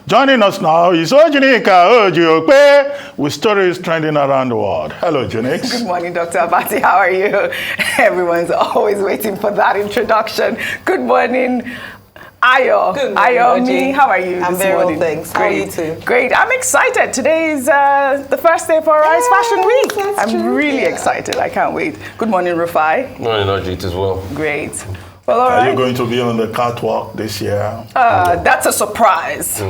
Joining us now is OjyOkpe with stories trending around the world. Hello, Jonix. Good morning, Dr. Abati. How are you? Everyone's always waiting for that introduction. Good morning, Ayo. Good morning, Ayomi, how are you? I'm this very morning? well, thanks. How are you too? Great. I'm excited. Today is the first day for Rise Fashion Week. I'm really excited. I can't wait. Good morning, Rufai. Morning, Ajit, as well. Great. Well, all Are right. you going to be on the catwalk this year? That's a surprise.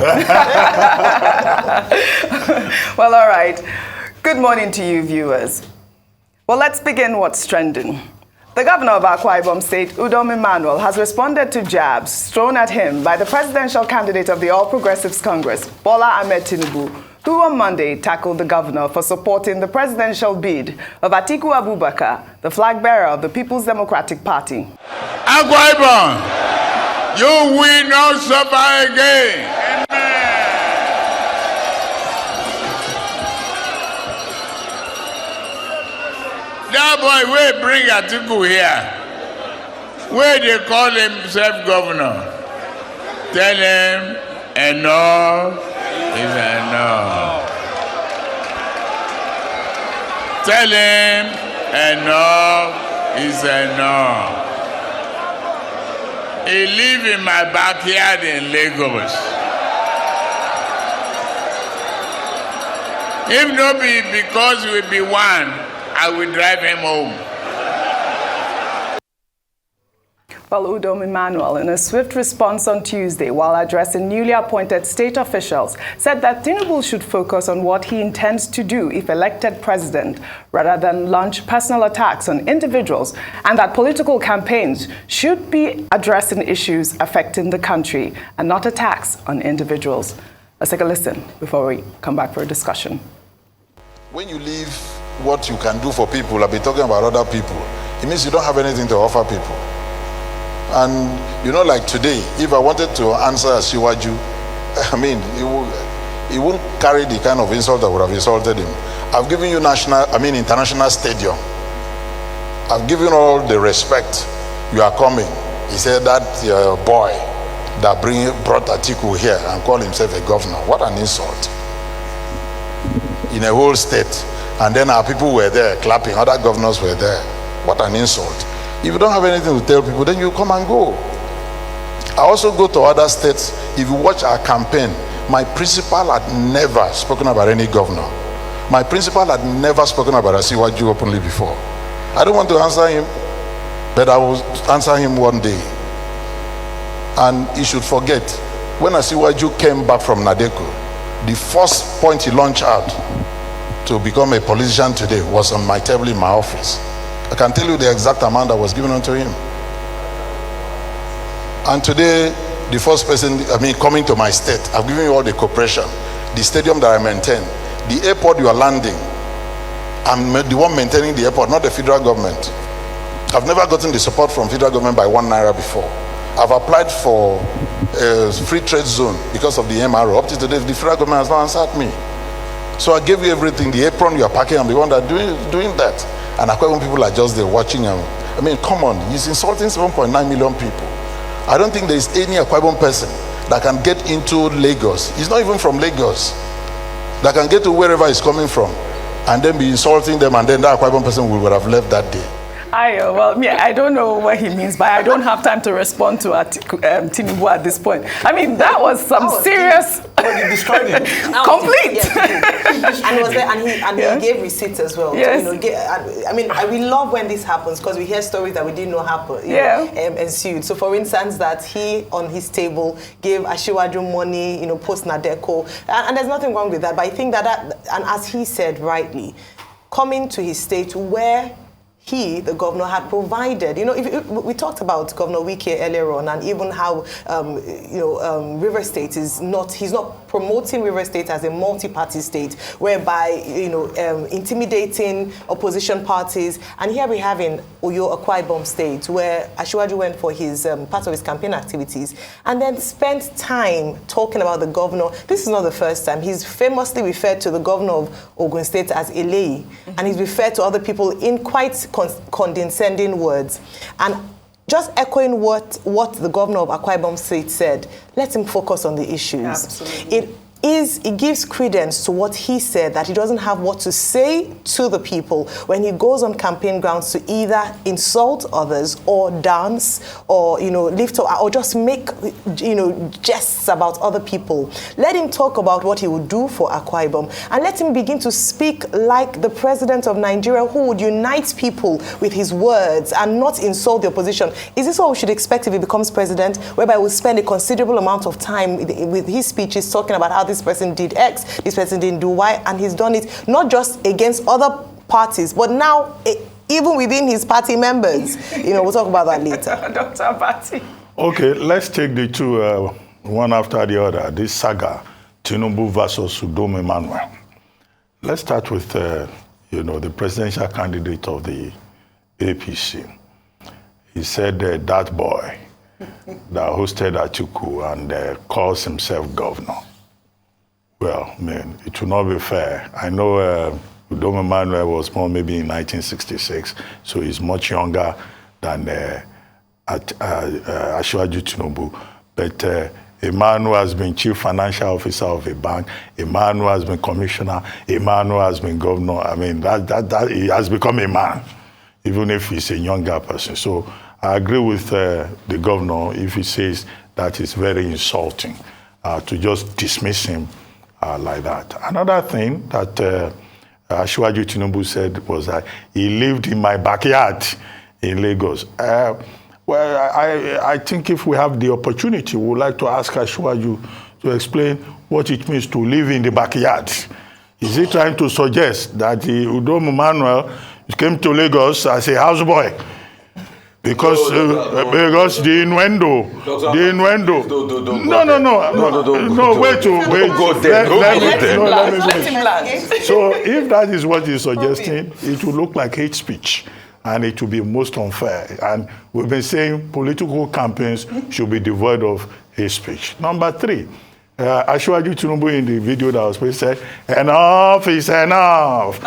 Well, all right. Good morning to you, viewers. Well, let's begin what's trending. The governor of Akwa Ibom State, Udom Emmanuel, has responded to jabs thrown at him by the presidential candidate of the All Progressives Congress, Bola Ahmed Tinubu, who on Monday tackled the governor for supporting the presidential bid of Atiku Abubakar, the flag bearer of the People's Democratic Party. Akwa Ibom, you will not suffer again. That boy will bring Atiku here, where they call himself governor. Tell him enough is enough. Tell him enough is enough. He live in my backyard in Lagos. If not be because we be one, I will drive him home. Well, Udom Emmanuel, in a swift response on Tuesday while addressing newly appointed state officials, said that Tinubu should focus on what he intends to do if elected president, rather than launch personal attacks on individuals, and that political campaigns should be addressing issues affecting the country and not attacks on individuals. Let's take a listen before we come back for a discussion. When you leave what you can do for people, I've been talking about other people, it means you don't have anything to offer people. And you know, like today, if I wanted to answer Asiwaju, I mean, he won't carry the kind of insult that would have insulted him. I've given you international stadium. I've given all the respect. You are coming. He said that boy that brought Atiku here and called himself a governor. What an insult. In a whole state. And then our people were there clapping, other governors were there. What an insult. If you don't have anything to tell people, then you come and go. I also go to other states. If you watch our campaign, my principal had never spoken about any governor. My principal had never spoken about Asiwaju openly before. I don't want to answer him, but I will answer him one day. And he should forget, when Asiwaju came back from Nadeko, the first point he launched out to become a politician today was on my table in my office. I can tell you the exact amount that was given unto him. And today, the first person, coming to my state, I've given you all the cooperation, the stadium that I maintain, the airport you are landing. I'm the one maintaining the airport, not the federal government. I've never gotten the support from federal government by 1 naira before. I've applied for a free trade zone because of the MRO. Up to today, the federal government has not answered me. So I gave you everything. The apron you are packing, I'm the one that doing that. And Akwa Ibom people are just there watching him. I mean, come on, he's insulting 7.9 million people. I don't think there is any Akwa Ibom person that can get into Lagos. He's not even from Lagos. That can get to wherever he's coming from and then be insulting them, and then that Akwa Ibom person would have left that day. Well, yeah, I don't know what he means, but I don't have time to respond to Tinubu at this point. I mean, that was some serious... You described him. Complete. Yes, and was there, and he gave receipts as well. Yes. So, we love when this happens because we hear stories that we didn't know happened. Ensued. So, for instance, that he on his table gave Asiwaju money, post Nadeko, and there's nothing wrong with that. But I think that and as he said rightly, coming to his state where he, the governor, had provided. We talked about Governor Wike earlier on, and even how, River State is not, he's not promoting River State as a multi-party state, whereby, intimidating opposition parties. And here we have in Akwa Ibom State, where Asiwaju went for his, part of his campaign activities, and then spent time talking about the governor. This is not the first time. He's famously referred to the governor of Ogun State as Elei, and he's referred to other people in quite condescending words. And just echoing what the governor of Akwa Ibom State said, let him focus on the issues. Absolutely. It gives credence to what he said, that he doesn't have what to say to the people when he goes on campaign grounds to either insult others or dance or, lift up or just make, jests about other people. Let him talk about what he would do for Akwa Ibom, and let him begin to speak like the president of Nigeria, who would unite people with his words and not insult the opposition. Is this what we should expect if he becomes president, whereby we'll spend a considerable amount of time with his speeches talking about how this person did X, this person didn't do Y, and he's done it not just against other parties, but now even within his party members. We'll talk about that later. Dr. Abati. Okay, let's take the two one after the other. This saga, Tinubu versus Udom Emmanuel. Let's start with the presidential candidate of the APC. He said that boy that hosted Atiku and calls himself governor. Well, man, it will not be fair. I know Udom Emmanuel was born maybe in 1966, so he's much younger than Asiwaju Tinubu. But Emmanuel has been chief financial officer of a bank. Emmanuel has been commissioner. Emmanuel has been governor. I mean, that he has become a man, even if he's a younger person. So I agree with the governor if he says that it's very insulting to just dismiss him like that. Another thing that Asiwaju Tinubu said was that he lived in my backyard in Lagos. Well, I think if we have the opportunity, we would like to ask Asiwaju to explain what it means to live in the backyard. Is he trying to suggest that Udom Emmanuel came to Lagos as a houseboy? Because the innuendo. No, wait. Let me finish. So if that is what he's suggesting, it will look like hate speech, and it will be most unfair. And we've been saying political campaigns should be devoid of hate speech. Number 3, Asiwaju Tinubu in the video that was played said, enough is enough.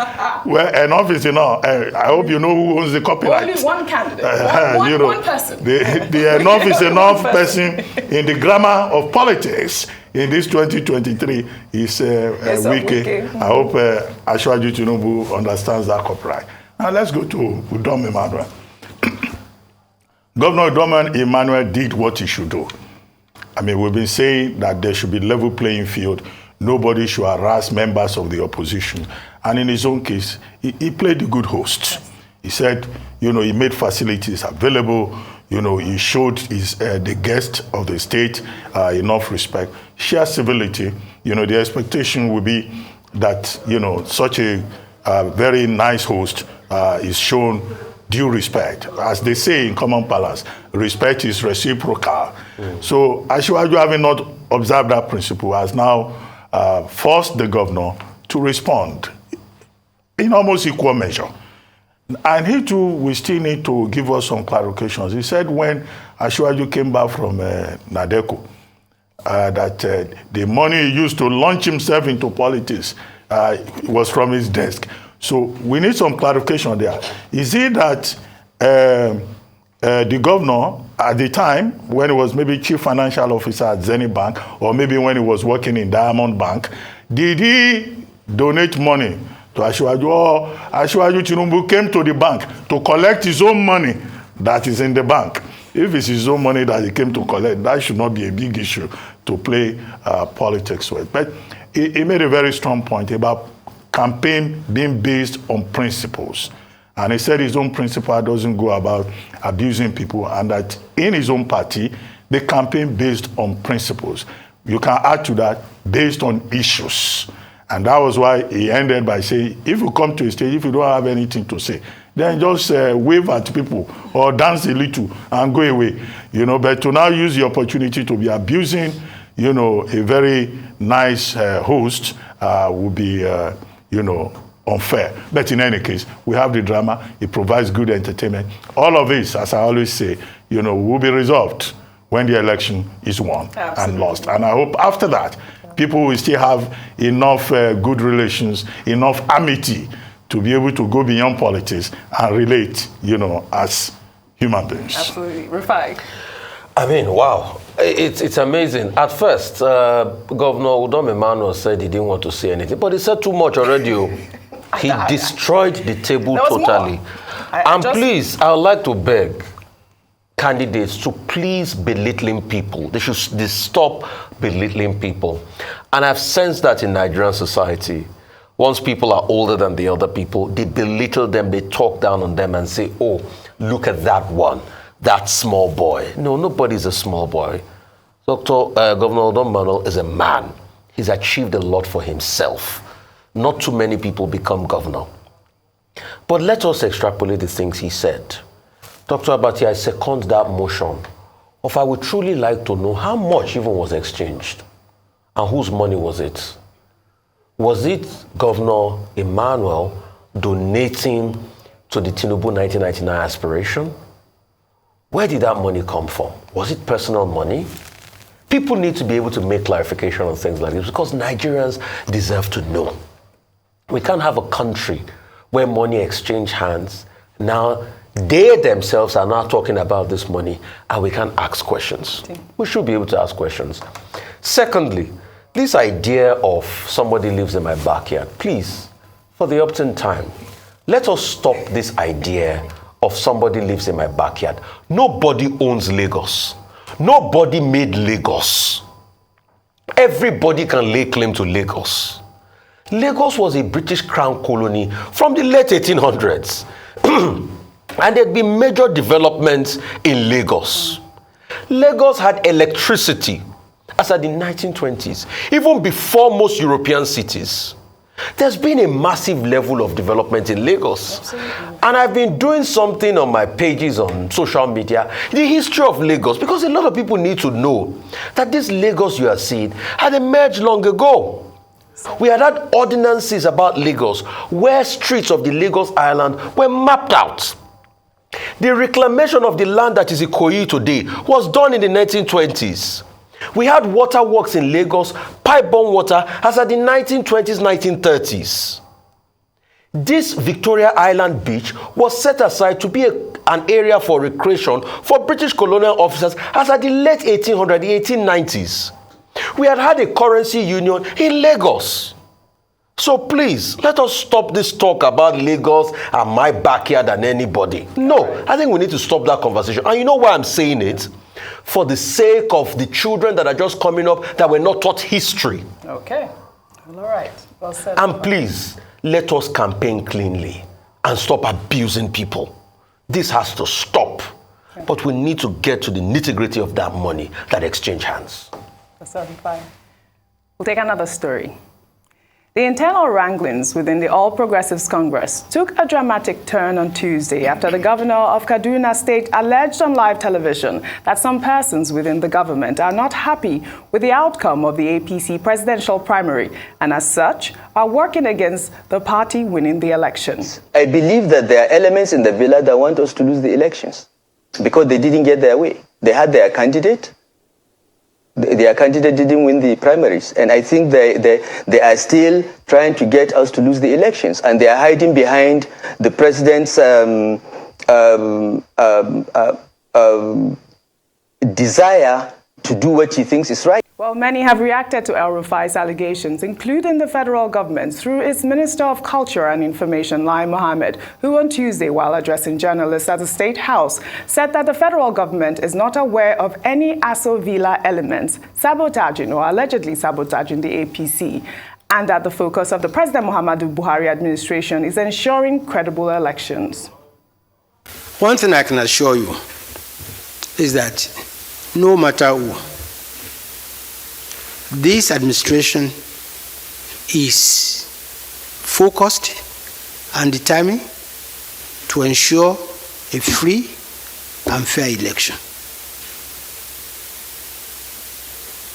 Well, enough is enough. I hope you know who owns the copyright. Only one candidate, one person. The enough is enough person in the grammar of politics in this 2023 is Wike. I hope Asiwaju Tinubu understands that copyright. Now let's go to Udom Emmanuel. Governor Udom Emmanuel did what he should do. I mean, we've been saying that there should be level playing field. Nobody should harass members of the opposition. And in his own case, he played the good host. He said, he made facilities available. He showed the guest of the state enough respect. Sheer civility. The expectation would be that, such a very nice host is shown due respect. As they say in common parlance, respect is reciprocal. So Asiwaju, having not observed that principle, has now forced the governor to respond in almost equal measure. And he too will still need to give us some clarifications. He said when Asiwaju came back from Nadeko, that the money he used to launch himself into politics was from his desk. So we need some clarification there. Is it that the governor at the time, when he was maybe chief financial officer at Zenith Bank, or maybe when he was working in Diamond Bank, did he donate money to Asiwaju, or Asiwaju Tinubu came to the bank to collect his own money that is in the bank? If it's his own money that he came to collect, that should not be a big issue to play politics with. But he made a very strong point about campaign being based on principles. And he said his own principle doesn't go about abusing people, and that in his own party, they campaign based on principles. You can add to that, based on issues. And that was why he ended by saying, if you come to a stage, if you don't have anything to say, then just wave at people or dance a little and go away. But to now use the opportunity to be abusing, a very nice host would be, unfair. But in any case, we have the drama. It provides good entertainment. All of this, as I always say, will be resolved when the election is won and lost. And I hope after that, people will still have enough good relations, enough amity to be able to go beyond politics and relate, as human beings. Absolutely. Rufai. I mean, wow. It's amazing. At first, Governor Udom Emmanuel said he didn't want to say anything, but he said too much already. He destroyed the table totally. Please, I would like to beg candidates to please belittling people. They should stop belittling people. And I've sensed that in Nigerian society. Once people are older than the other people, they belittle them, they talk down on them and say, oh, look at that one, that small boy. No, nobody's a small boy. Governor Udom Emmanuel is a man. He's achieved a lot for himself. Not too many people become governor. But let us extrapolate the things he said. Dr. Abati, I second that motion of I would truly like to know how much even was exchanged and whose money was it? Was it Governor Emmanuel donating to the Tinubu 1999 aspiration? Where did that money come from? Was it personal money? People need to be able to make clarification on things like this because Nigerians deserve to know. We can't have a country where money exchange hands. Now, they themselves are now talking about this money and we can't ask questions. We should be able to ask questions. Secondly, this idea of somebody lives in my backyard, please, for the upton time, let us stop this idea of somebody lives in my backyard. Nobody owns Lagos. Nobody made Lagos. Everybody can lay claim to Lagos. Lagos was a British crown colony from the late 1800s. And there'd been major developments in Lagos. Lagos had electricity as at the 1920s, even before most European cities. There's been a massive level of development in Lagos. Absolutely. And I've been doing something on my pages on social media, the history of Lagos, because a lot of people need to know that this Lagos you are seeing had emerged long ago. We had ordinances about Lagos where streets of the Lagos Island were mapped out. The reclamation of the land that is Ikoyi today was done in the 1920s. We had waterworks in Lagos, pipe-borne water, as at the 1920s, 1930s. This Victoria Island beach was set aside to be an area for recreation for British colonial officers as at the late 1800s, the 1890s. We had a currency union in Lagos. So please, let us stop this talk about Lagos and my backyard and anybody. No, I think we need to stop that conversation. And you know why I'm saying it? For the sake of the children that are just coming up that were not taught history. Okay. All right. Well said. And please, let us campaign cleanly and stop abusing people. This has to stop. Okay. But we need to get to the nitty-gritty of that money that exchange hands. That's fine. We'll take another story. The internal wranglings within the All Progressives Congress took a dramatic turn on Tuesday after the Governor of Kaduna State alleged on live television that some persons within the government are not happy with the outcome of the APC presidential primary and as such are working against the party winning the elections. I believe that there are elements in the villa that want us to lose the elections because they didn't get their way. They had their candidate. Their candidate didn't win the primaries, and I think they are still trying to get us to lose the elections, and they are hiding behind the president's desire to do what he thinks is right. Well, many have reacted to El Rufai's allegations, including the federal government through its Minister of Culture and Information, Lai Mohammed, who on Tuesday, while addressing journalists at the State House, said that the federal government is not aware of any Aso Villa elements sabotaging or allegedly sabotaging the APC, and that the focus of the President Muhammadu Buhari administration is ensuring credible elections. One thing I can assure you is that no matter who, this administration is focused and determined to ensure a free and fair election.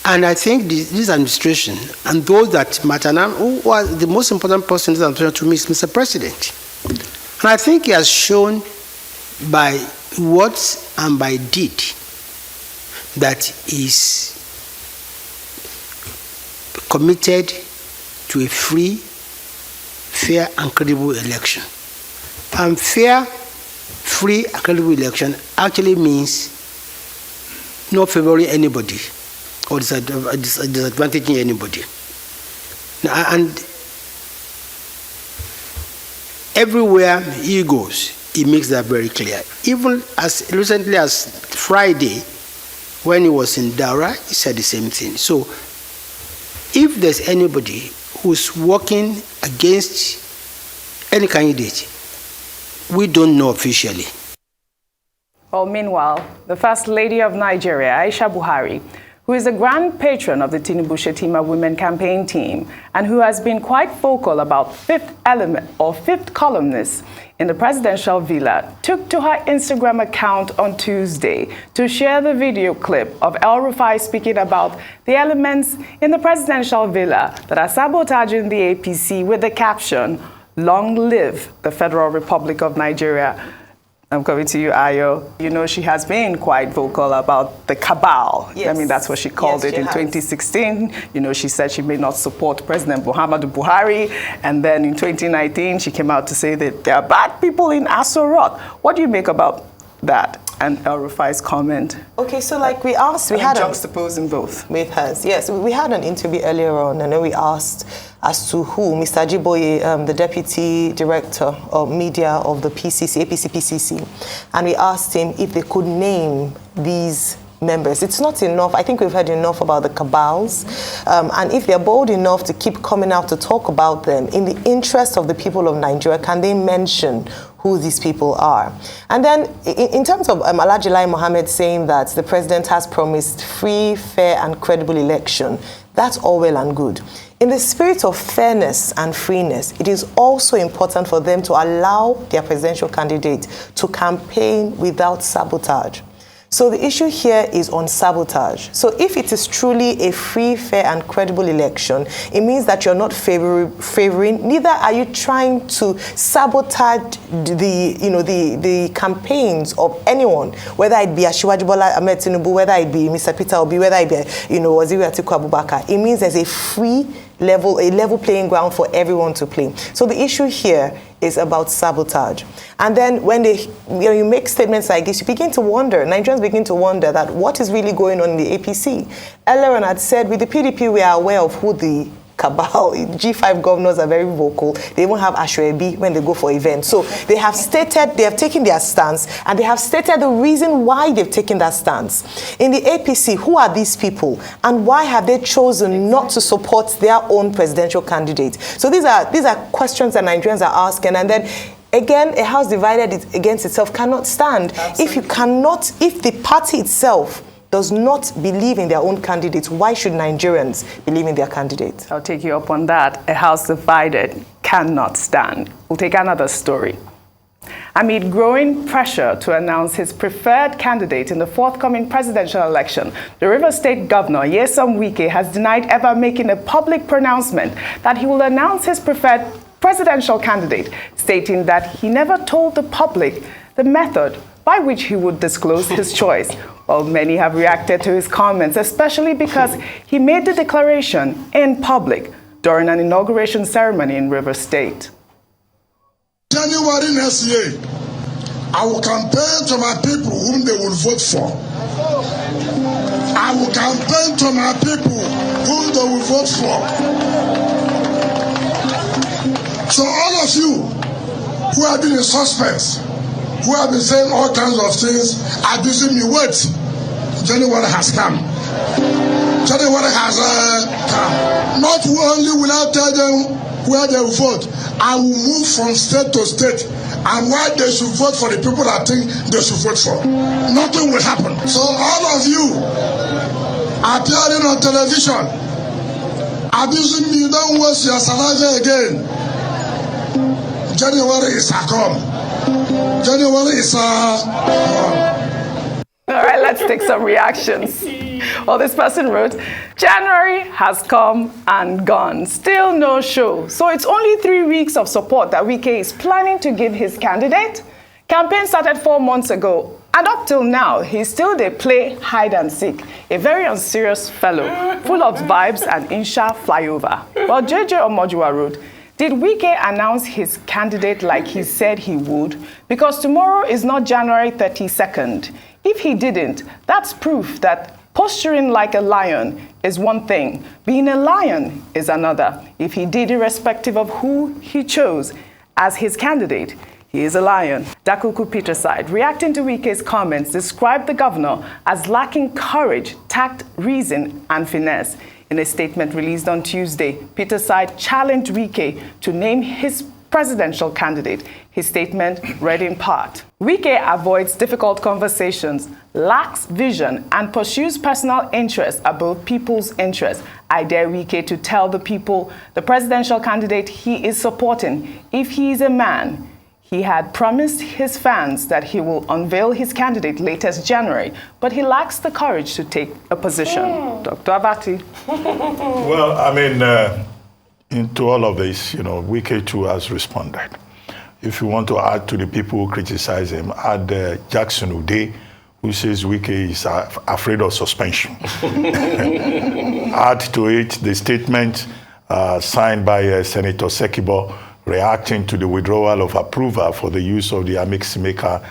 And I think this administration and those that matter now, who are the most important person in this administration to me is Mr. President. And I think he has shown by words and by deed that is committed to a free, fair, and credible election. And fair, free and credible election actually means not favoring anybody or disadvantaging anybody. Now, and everywhere he goes, he makes that very clear. Even as recently as Friday, when he was in Daura, he said the same thing. So if there's anybody who's working against any candidate, we don't know officially. Well, meanwhile, the First Lady of Nigeria, Aisha Buhari, who is the grand patron of the Tinubu Shetima Women Campaign Team and who has been quite vocal about fifth columnist in the presidential villa, took to her Instagram account on Tuesday to share the video clip of El Rufai speaking about the elements in the presidential villa that are sabotaging the APC with the caption, "Long live the Federal Republic of Nigeria." I'm coming to you, Ayo. You know, she has been quite vocal about the cabal. Yes. I mean, that's what she called it in 2016. You know, she said she may not support President Muhammadu Buhari. And then in 2019, she came out to say that there are bad people in Aso Rock. What do you make about that and El Rufai's comment? Okay, so like we asked, we had juxtaposing both with hers. Yes, we had an interview earlier on, and then we asked as to who, Mr. Ajiboye, the Deputy Director of Media of the PCC, APC-PCC, and we asked him if they could name these members. It's not enough. I think we've heard enough about the cabals, and if they're bold enough to keep coming out to talk about them, in the interest of the people of Nigeria, can they mention who these people are? And then in terms of Alhaji Lai Mohammed saying that the president has promised free, fair and credible election, that's all well and good. In the spirit of fairness and freeness, it is also important for them to allow their presidential candidate to campaign without sabotage. So the issue here is on sabotage. So if it is truly a free, fair, and credible election, it means that you're not favoring, neither are you trying to sabotage the campaigns of anyone, whether it be Asiwaju Bola Ahmed Tinubu, whether it be Mr. Peter Obi, whether it be Atiku Abubakar. It means there's a level playing ground for everyone to play. So the issue here is about sabotage. And then when you make statements like this, you begin to wonder, Nigerians begin to wonder that what is really going on in the APC. Earlier on had said, with the PDP, we are aware of who the cabal, G5 governors are very vocal. They even have Ashwebi when they go for events. So they have stated, they have taken their stance, and they have stated the reason why they've taken that stance. In the APC, who are these people, and why have they chosen not to support their own presidential candidate? So these are questions that Nigerians are asking, and then again, a house divided against itself cannot stand. Absolutely. If the party itself does not believe in their own candidates, why should Nigerians believe in their candidates? I'll take you up on that. A house divided cannot stand. We'll take another story. Amid growing pressure to announce his preferred candidate in the forthcoming presidential election, the Rivers State Governor, Nyesom Wike, has denied ever making a public pronouncement that he will announce his preferred presidential candidate, stating that he never told the public the method by which he would disclose his choice. Well, many have reacted to his comments, especially because he made the declaration in public during an inauguration ceremony in Rivers State. January next year, I will campaign to my people whom they will vote for. I will campaign to my people whom they will vote for. So all of you who have been in suspense, who have been saying all kinds of things, abusing me, wait. January has come. January has come. Not only will I tell them where they will vote, I will move from state to state and why they should vote for the people I think they should vote for. Nothing will happen. So all of you appearing on television, abusing me, don't waste your saliva again. January is a come. January is a All right, let's take some reactions. Well, this person wrote, January has come and gone, still no show. So it's only 3 weeks of support that Wike is planning to give his candidate? Campaign started 4 months ago, and up till now, he's still they play hide and seek. A very unserious fellow, full of vibes and insha flyover. Well, JJ Omojua wrote, Did Wike announce his candidate like he said he would? Because tomorrow is not January 32nd. If he didn't, that's proof that posturing like a lion is one thing, being a lion is another. If he did, irrespective of who he chose as his candidate, he is a lion. Dakuku Peterside, reacting to Wike's comments, described the governor as lacking courage, tact, reason, and finesse. In a statement released on Tuesday, Peterside challenged Wike to name his presidential candidate. His statement read in part: Wike avoids difficult conversations, lacks vision, and pursues personal interests above people's interests. I dare Wike to tell the people the presidential candidate he is supporting, if he is a man. He had promised his fans that he will unveil his candidate latest January, but he lacks the courage to take a position. Dr. Abati. Well, I mean, into all of this, Wike too has responded. If you want to add to the people who criticize him, add Jackson Ude, who says Wike is afraid of suspension. Add to it the statement signed by Senator Sekibo, reacting to the withdrawal of approval for the use of the Amiksimeka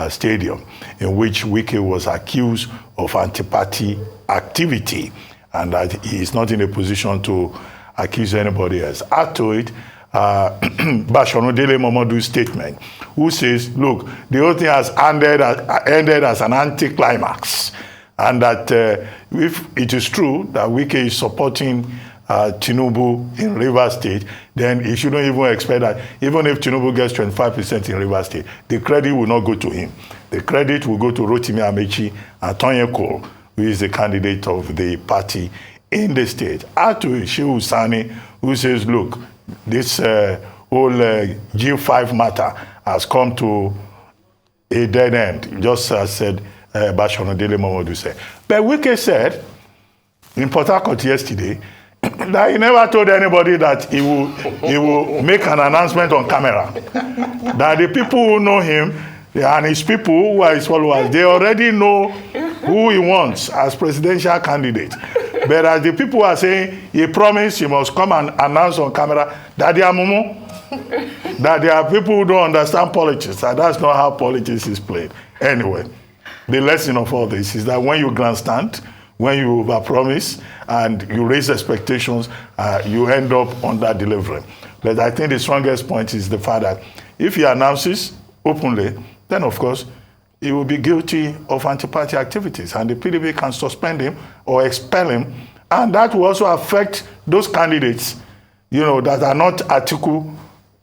Stadium, in which Wike was accused of anti-party activity and that he is not in a position to accuse anybody else. Add to it Bashanodele Momodu's statement, who says, look, the whole thing has ended as an anticlimax, and that if it is true that Wike is supporting Tinubu in Rivers State, then he shouldn't even expect that even if Tinubu gets 25% in Rivers State, the credit will not go to him. The credit will go to Rotimi Amechi and Tonye Cole, who is the candidate of the party in the state. Add to it Shehu Sani, who says, look, this whole G5 matter has come to a dead end, just as said Bashanodele Momodu said. But Wike said in Port Harcourt yesterday that he never told anybody that he will make an announcement on camera. That the people who know him and his people who are his followers, they already know who he wants as presidential candidate. But as the people are saying, he promised he must come and announce on camera that they are mumu, that there are people who don't understand politics, and that's not how politics is played. Anyway, the lesson of all this is that when you grandstand, when you overpromise and you raise expectations, you end up under-delivering. But I think the strongest point is the fact that if he announces openly, then of course, he will be guilty of anti-party activities, and the PDP can suspend him or expel him, and that will also affect those candidates, that are not Atiku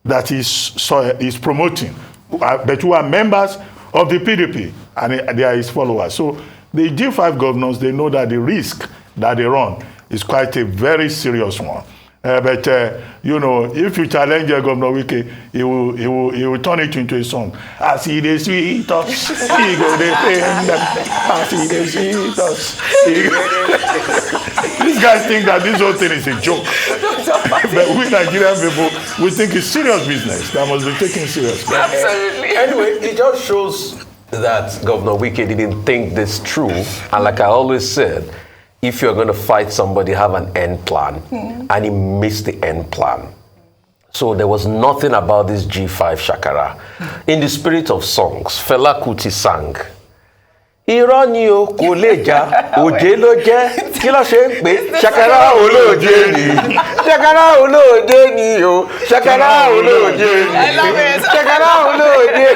that is promoting, but who are members of the PDP, and they are his followers. So the G5 governors, they know that the risk that they run is quite a very serious one. But if you challenge Governor Wike, he will turn it into a song. As he dey sweet us, he go dey pain them. As he dey sweet us, these guys think that this whole thing is a joke. But we Nigerian people, we think it's serious business that must be taken seriously. Absolutely. Anyway, it just shows that Governor Wike didn't think this through, and like I always said, if you're going to fight somebody, have an end plan. And he missed the end plan. So there was nothing about this G5 Shakara. In the spirit of songs, Fela Kuti sang, Irọ́ ni o kò lè jà, òjé ló jẹ́, kí ló ṣe ń pè? Ṣàkàrà olóòjé ni, ṣàkàrà olóòjé ni o, ṣàkàrà olóòjé ni, ṣàkàrà olóòjé.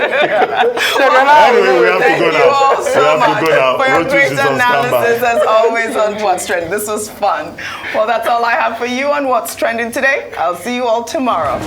Anyway, we have to go now. So for your great analysis, as always, on What's Trending. This was fun. Well, that's all I have for you on What's Trending today. I'll see you all tomorrow.